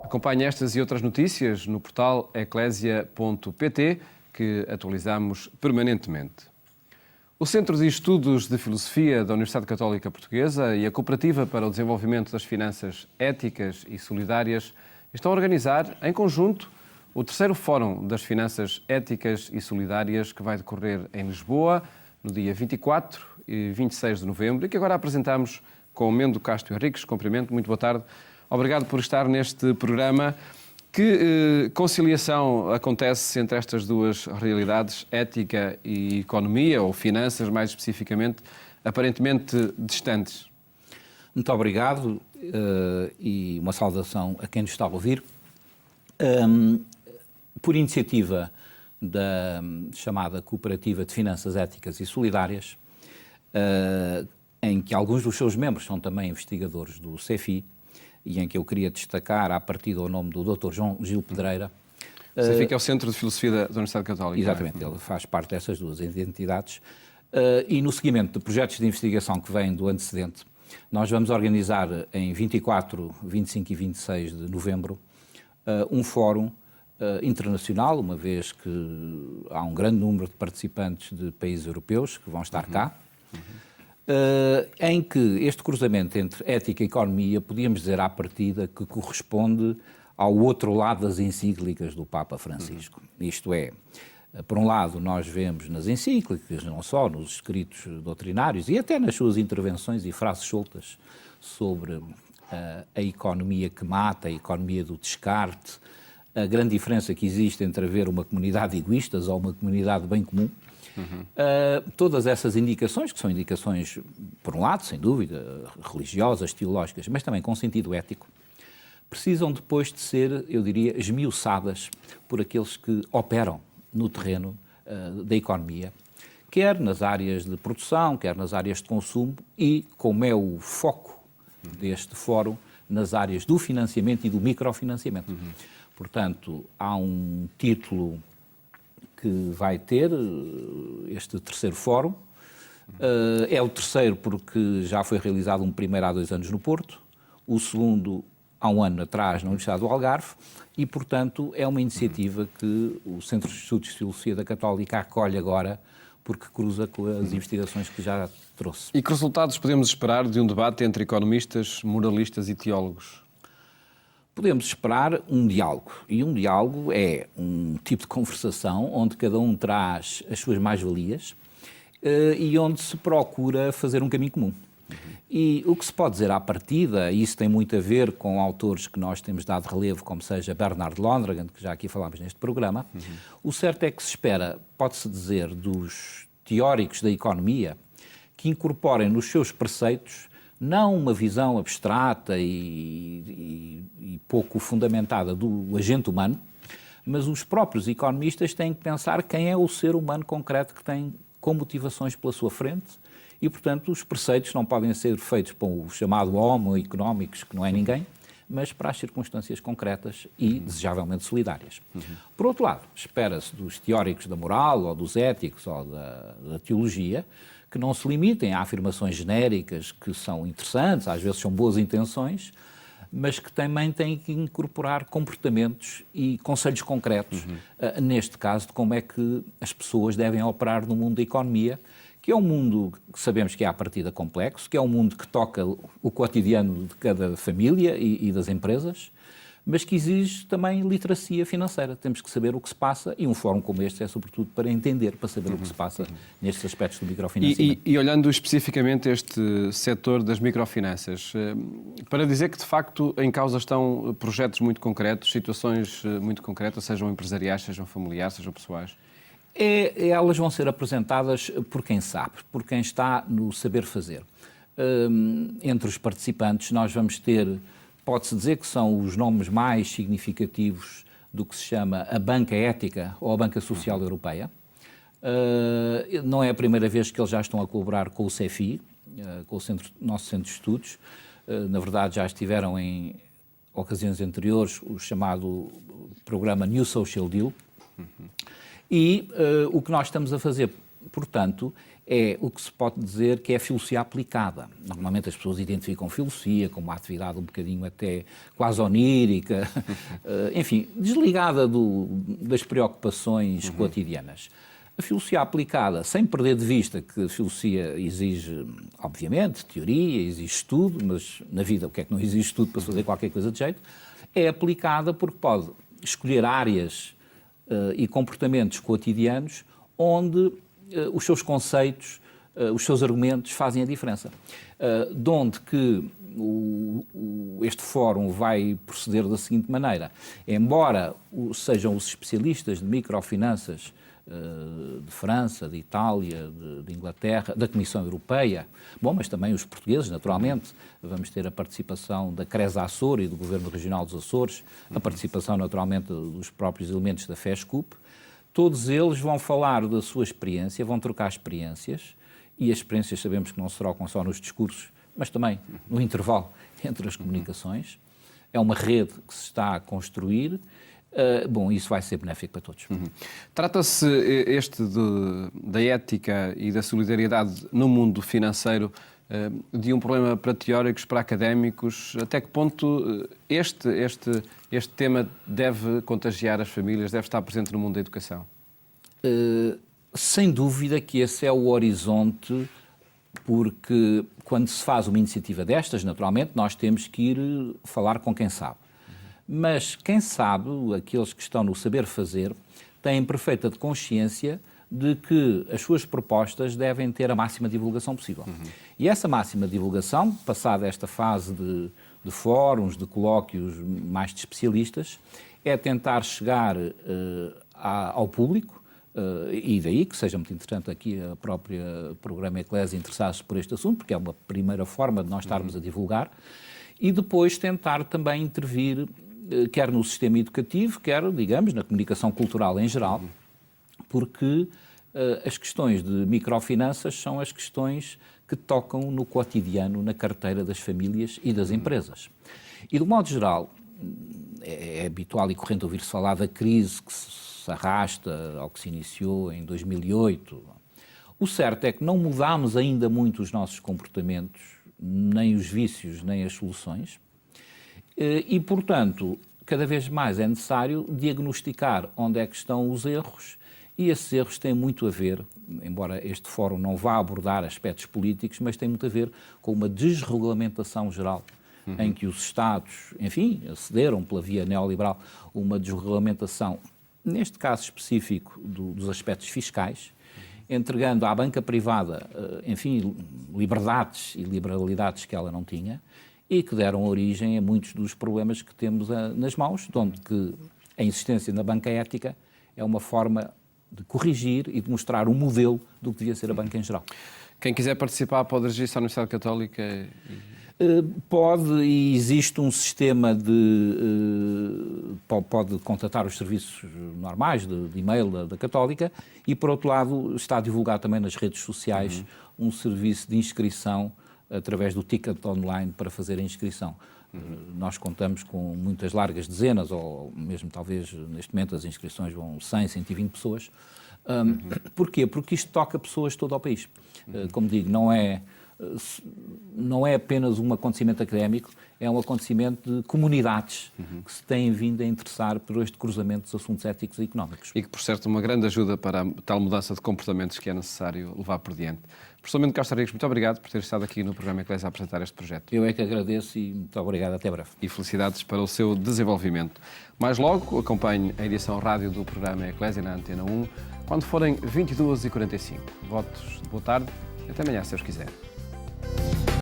Acompanhe estas e outras notícias no portal eclesia.pt, que atualizamos permanentemente. O Centro de Estudos de Filosofia da Universidade Católica Portuguesa e a Cooperativa para o Desenvolvimento das Finanças Éticas e Solidárias estão a organizar, em conjunto, o terceiro Fórum das Finanças Éticas e Solidárias, que vai decorrer em Lisboa, no dia 24 e 26 de novembro, e que agora apresentamos com o Mendo Castro Henriques. Cumprimento, muito boa tarde. Obrigado por estar neste programa. Que conciliação acontece entre estas duas realidades, ética e economia, ou finanças mais especificamente, aparentemente distantes? Muito obrigado e uma saudação a quem nos está a ouvir. Por iniciativa da chamada Cooperativa de Finanças Éticas e Solidárias, em que alguns dos seus membros são também investigadores do CEFI, e em que eu queria destacar, a partir do nome do Dr. João Gil Pedreira. O CEFI, que é o Centro de Filosofia da Universidade Católica. Exatamente, ele faz parte dessas duas entidades. E no seguimento de projetos de investigação que vêm do antecedente, nós vamos organizar em 24, 25 e 26 de novembro um fórum internacional, uma vez que há um grande número de participantes de países europeus que vão estar cá. Em que este cruzamento entre ética e economia, podíamos dizer à partida que corresponde ao outro lado das encíclicas do Papa Francisco. Isto é, por um lado, nós vemos nas encíclicas, não só nos escritos doutrinários, e até nas suas intervenções e frases soltas sobre a economia que mata, a economia do descarte, a grande diferença que existe entre haver uma comunidade de egoístas ou uma comunidade de bem comum. Todas essas indicações, que são indicações, por um lado, sem dúvida, religiosas, teológicas, mas também com sentido ético, precisam depois de ser, eu diria, esmiuçadas por aqueles que operam no terreno da economia, quer nas áreas de produção, quer nas áreas de consumo e, como é o foco deste fórum, nas áreas do financiamento e do microfinanciamento. Portanto, há um título que vai ter este terceiro fórum. É o terceiro porque já foi realizado um primeiro há 2 anos no Porto, o segundo há 1 ano atrás na Universidade do Algarve e, portanto, é uma iniciativa que o Centro de Estudos de Filosofia da Católica acolhe agora porque cruza com as investigações que já trouxe. E que resultados podemos esperar de um debate entre economistas, moralistas e teólogos? Podemos esperar um diálogo, e um diálogo é um tipo de conversação onde cada um traz as suas mais-valias e onde se procura fazer um caminho comum. E o que se pode dizer à partida, e isso tem muito a ver com autores que nós temos dado relevo, como seja Bernard Lonergan, que já aqui falámos neste programa, o certo é que se espera, pode-se dizer, dos teóricos da economia, que incorporem nos seus preceitos não uma visão abstrata e pouco fundamentada do agente humano, mas os próprios economistas têm que pensar quem é o ser humano concreto que tem com motivações pela sua frente e, portanto, os preceitos não podem ser feitos para o chamado homo economicus, que não é ninguém, mas para as circunstâncias concretas e, desejavelmente, solidárias. Por outro lado, espera-se dos teóricos da moral, ou dos éticos, ou da teologia, que não se limitem a afirmações genéricas que são interessantes, às vezes são boas intenções, mas que também têm que incorporar comportamentos e conselhos concretos, neste caso, de como é que as pessoas devem operar no mundo da economia, que é um mundo que sabemos que é à partida complexo, que é um mundo que toca o cotidiano de cada família e das empresas, mas que exige também literacia financeira. Temos que saber o que se passa e um fórum como este é sobretudo para entender, para saber o que se passa nestes aspectos do microfinanciamento. E olhando especificamente este setor das microfinanças, para dizer que de facto em causa estão projetos muito concretos, situações muito concretas, sejam empresariais, sejam familiares, sejam pessoais? Elas vão ser apresentadas por quem sabe, por quem está no saber fazer. Entre os participantes nós vamos ter, pode-se dizer que são os nomes mais significativos do que se chama a Banca Ética ou a Banca Social Europeia. Não é a primeira vez que eles já estão a colaborar com o CEFI, com o nosso Centro de Estudos. Na verdade, já estiveram em ocasiões anteriores o chamado programa New Social Deal. E o que nós estamos a fazer, portanto, é o que se pode dizer que é a filosofia aplicada. Normalmente as pessoas identificam a filosofia como uma atividade um bocadinho até quase onírica, enfim, desligada das preocupações cotidianas. A filosofia aplicada, sem perder de vista que a filosofia exige, obviamente, teoria, exige estudo, mas na vida o que é que não exige estudo para fazer qualquer coisa de jeito, é aplicada porque pode escolher áreas e comportamentos cotidianos onde os seus conceitos, os seus argumentos fazem a diferença. De onde que este fórum vai proceder da seguinte maneira. Embora sejam os especialistas de microfinanças de França, de Itália, de Inglaterra, da Comissão Europeia, bom, mas também os portugueses, naturalmente. Vamos ter a participação da CRES Açor e do Governo Regional dos Açores, a participação, naturalmente, dos próprios elementos da FESCUP. Todos eles vão falar da sua experiência, vão trocar experiências, e as experiências sabemos que não se trocam só nos discursos, mas também no intervalo entre as comunicações. É uma rede que se está a construir. Bom, isso vai ser benéfico para todos. Trata-se da ética e da solidariedade no mundo financeiro de um problema para teóricos, para académicos. Até que ponto este tema deve contagiar as famílias, deve estar presente no mundo da educação? Sem dúvida que esse é o horizonte, porque quando se faz uma iniciativa destas, naturalmente, nós temos que ir falar com quem sabe. Mas quem sabe, aqueles que estão no saber fazer, têm perfeita consciência de que as suas propostas devem ter a máxima divulgação possível. E essa máxima divulgação, passada esta fase de fóruns, de colóquios mais de especialistas, é tentar chegar ao público, e daí que seja muito interessante aqui a própria programa Eclésia interessar-se por este assunto, porque é uma primeira forma de nós estarmos a divulgar, e depois tentar também intervir quer no sistema educativo, quer, digamos, na comunicação cultural em geral, porque as questões de microfinanças são as questões que tocam no cotidiano, na carteira das famílias e das empresas. E, de modo geral, é habitual e corrente ouvir-se falar da crise que se arrasta ao que se iniciou em 2008. O certo é que não mudámos ainda muito os nossos comportamentos, nem os vícios, nem as soluções. E, portanto, cada vez mais é necessário diagnosticar onde é que estão os erros, e esses erros têm muito a ver, embora este fórum não vá abordar aspectos políticos, mas tem muito a ver com uma desregulamentação geral, em que os Estados, enfim, acederam pela via neoliberal, uma desregulamentação, neste caso específico, dos aspectos fiscais, entregando à banca privada, enfim, liberdades e liberalidades que ela não tinha, e que deram origem a muitos dos problemas que temos nas mãos, de onde que a insistência na banca ética é uma forma de corrigir e de mostrar um modelo do que devia ser a banca em geral. Quem quiser participar pode registrar à Universidade Católica? Pode, e existe um sistema pode contatar os serviços normais de e-mail da Católica, e, por outro lado, está a divulgar também nas redes sociais um serviço de inscrição através do ticket online para fazer a inscrição. Nós contamos com muitas largas dezenas, ou mesmo talvez neste momento as inscrições vão 100, 120 pessoas. Porquê? Porque isto toca pessoas de todo o país. Como digo, não é apenas um acontecimento académico, é um acontecimento de comunidades que se têm vindo a interessar por este cruzamento dos assuntos éticos e económicos. E que, por certo, uma grande ajuda para a tal mudança de comportamentos que é necessário levar por diante. Professor Mendes Castro Rodrigues, muito obrigado por ter estado aqui no programa Eclésia a apresentar este projeto. Eu é que agradeço e muito obrigado. Até breve. E felicidades para o seu desenvolvimento. Mais logo, acompanhe a edição rádio do programa Eclésia na Antena 1, quando forem 22h45. Votos de boa tarde e até amanhã, se Deus quiser.